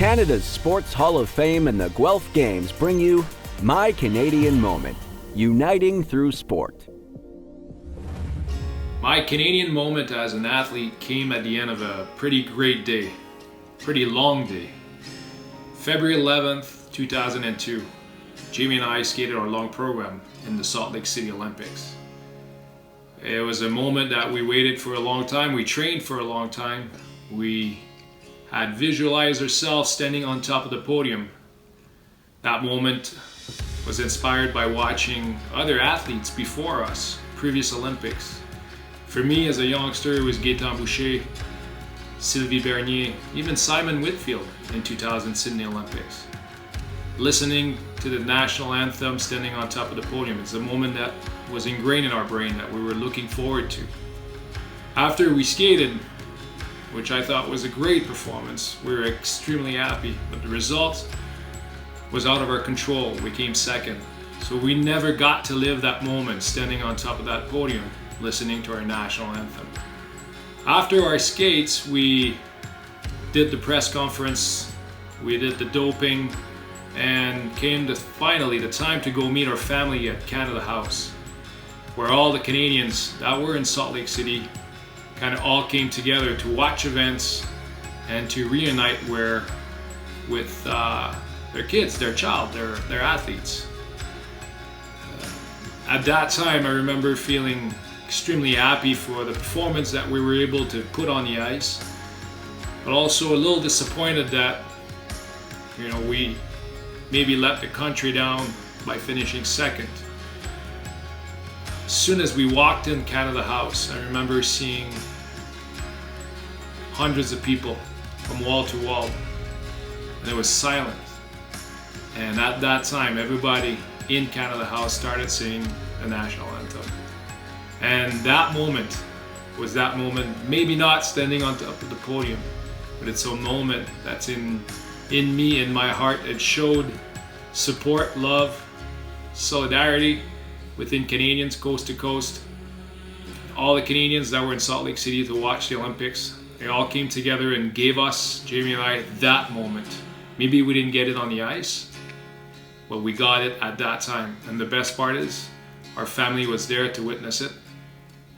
Canada's Sports Hall of Fame and the Guelph Games bring you My Canadian Moment, uniting through sport. My Canadian moment as an athlete came at the end of a pretty great day, pretty long day. February 11th, 2002, Jamie and I skated our long program in the Salt Lake City Olympics. It was a moment that we waited for a long time, we trained for a long time. We had visualized ourselves standing on top of the podium. That moment was inspired by watching other athletes before us, previous Olympics. For me as a youngster, it was Gaëtan Boucher, Sylvie Bernier, even Simon Whitfield in 2000 Sydney Olympics. Listening to the national anthem standing on top of the podium is a moment that was ingrained in our brain that we were looking forward to. After we skated, which I thought was a great performance, we were extremely happy, but the result was out of our control. We came second. So we never got to live that moment standing on top of that podium, listening to our national anthem. After our skates, we did the press conference, we did the doping, and came to finally the time to go meet our family at Canada House, where all the Canadians that were in Salt Lake City kind of all came together to watch events and to reunite with their kids, their athletes. At that time, I remember feeling extremely happy for the performance that we were able to put on the ice, but also a little disappointed that, we maybe let the country down by finishing second. As soon as we walked in Canada House, I remember seeing hundreds of people from wall to wall, and it was silent. And at that time, everybody in Canada House started singing the national anthem. And that moment was that moment, maybe not standing on top of the podium, but it's a moment that's in me, in my heart. It showed support, love, solidarity within Canadians coast to coast. All the Canadians that were in Salt Lake City to watch the Olympics, they all came together and gave us, Jamie and I, that moment. Maybe we didn't get it on the ice, but we got it at that time. And the best part is, our family was there to witness it,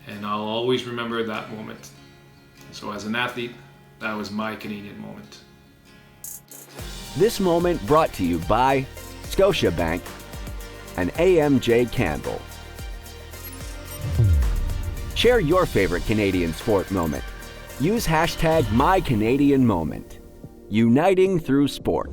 and I'll always remember that moment. So as an athlete, that was my Canadian moment. This moment brought to you by Scotiabank and AMJ Campbell. Share your favorite Canadian sport moment. Use hashtag MyCanadianMoment, uniting through sport.